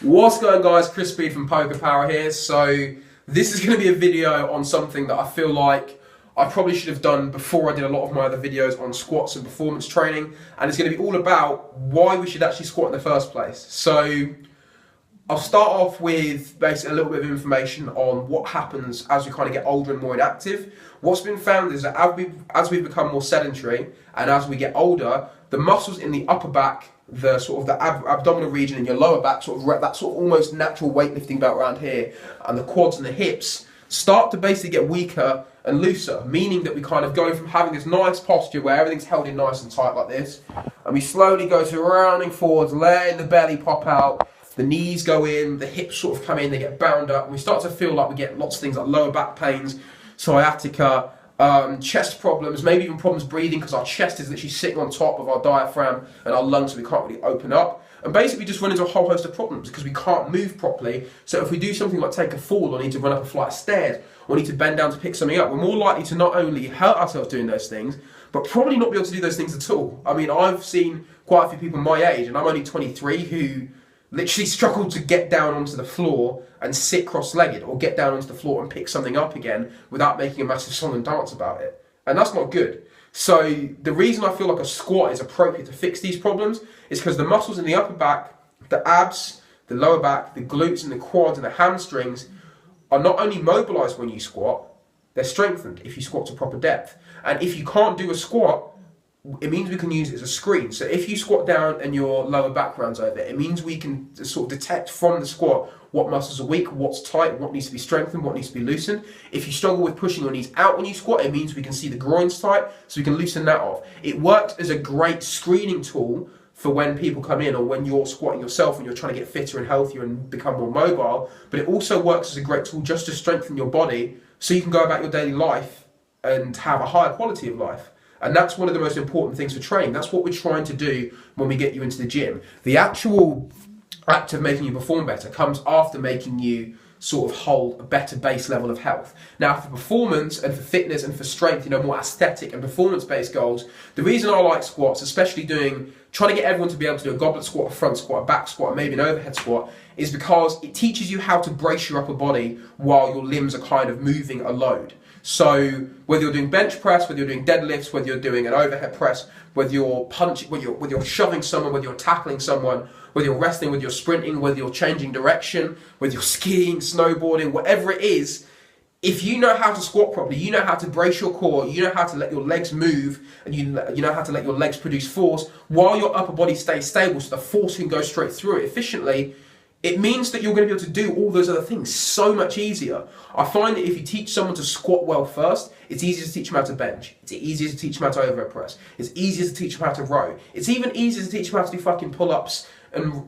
What's going on, guys? Chris Speed from Poker Power here. So this is going to be a video on something that I feel like I probably should have done before I did a lot of my other videos on squats and performance training, and it's going to be all about why we should actually squat in the first place. So I'll start off with basically a little bit of information on what happens as we kind of get older and more inactive. What's been found is that as we become more sedentary and as we get older, the muscles in the upper back, the sort of the abdominal region in your lower back, sort of that sort of almost natural weightlifting belt around here, and the quads and the hips start to basically get weaker and looser, meaning that we kind of go from having this nice posture where everything's held in nice and tight like this, and we slowly go to rounding forwards, letting the belly pop out, the knees go in, the hips sort of come in, they get bound up, and we start to feel like we get lots of things like lower back pains, sciatica, chest problems, maybe even problems breathing because our chest is literally sitting on top of our diaphragm and our lungs, so we can't really open up. And basically just run into a whole host of problems because we can't move properly. So if we do something like take a fall or need to run up a flight of stairs or need to bend down to pick something up, we're more likely to not only hurt ourselves doing those things, but probably not be able to do those things at all. I mean, I've seen quite a few people my age, and I'm only 23, who literally struggle to get down onto the floor and sit cross-legged, or get down onto the floor and pick something up again without making a massive song and dance about it. And that's not good. So the reason I feel like a squat is appropriate to fix these problems is because the muscles in the upper back, the abs, the lower back, the glutes and the quads and the hamstrings are not only mobilized when you squat, they're strengthened if you squat to proper depth. And if you can't do a squat, it means we can use it as a screen. So if you squat down and your lower back rounds over, it means we can sort of detect from the squat what muscles are weak, what's tight, what needs to be strengthened, what needs to be loosened. If you struggle with pushing your knees out when you squat, it means we can see the groins tight, so we can loosen that off. It works as a great screening tool for when people come in or when you're squatting yourself and you're trying to get fitter and healthier and become more mobile. But it also works as a great tool just to strengthen your body so you can go about your daily life and have a higher quality of life. And that's one of the most important things for training. That's what we're trying to do when we get you into the gym. The actual act of making you perform better comes after making you sort of hold a better base level of health. Now, for performance and for fitness and for strength, more aesthetic and performance-based goals, the reason I like squats, especially trying to get everyone to be able to do a goblet squat, a front squat, a back squat, and maybe an overhead squat, is because it teaches you how to brace your upper body while your limbs are kind of moving a load. So whether you're doing bench press, whether you're doing deadlifts, whether you're doing an overhead press, whether you're punching, whether you're shoving someone, whether you're tackling someone, whether you're wrestling, whether you're sprinting, whether you're changing direction, whether you're skiing, snowboarding, whatever it is, if you know how to squat properly, you know how to brace your core, you know how to let your legs move, and you know how to let your legs produce force while your upper body stays stable so the force can go straight through it efficiently. It means that you're going to be able to do all those other things so much easier. I find that if you teach someone to squat well first, it's easier to teach them how to bench. It's easier to teach them how to overhead press. It's easier to teach them how to row. It's even easier to teach them how to do fucking pull-ups and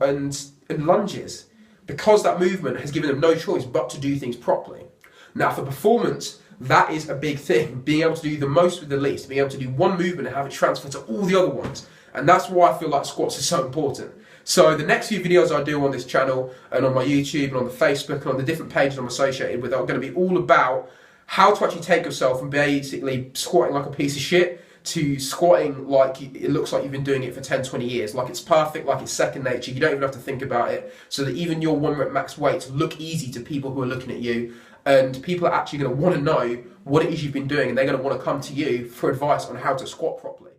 lunges, because that movement has given them no choice but to do things properly. Now, for performance, that is a big thing. Being able to do the most with the least, being able to do one movement and have it transfer to all the other ones. And that's why I feel like squats are so important. So the next few videos I do on this channel and on my YouTube and on the Facebook and on the different pages I'm associated with are going to be all about how to actually take yourself from basically squatting like a piece of shit to squatting like it looks like you've been doing it for 10, 20 years. Like it's perfect, like it's second nature. You don't even have to think about it. So that even your 1 rep max weights look easy to people who are looking at you. And people are actually going to want to know what it is you've been doing, and they're going to want to come to you for advice on how to squat properly.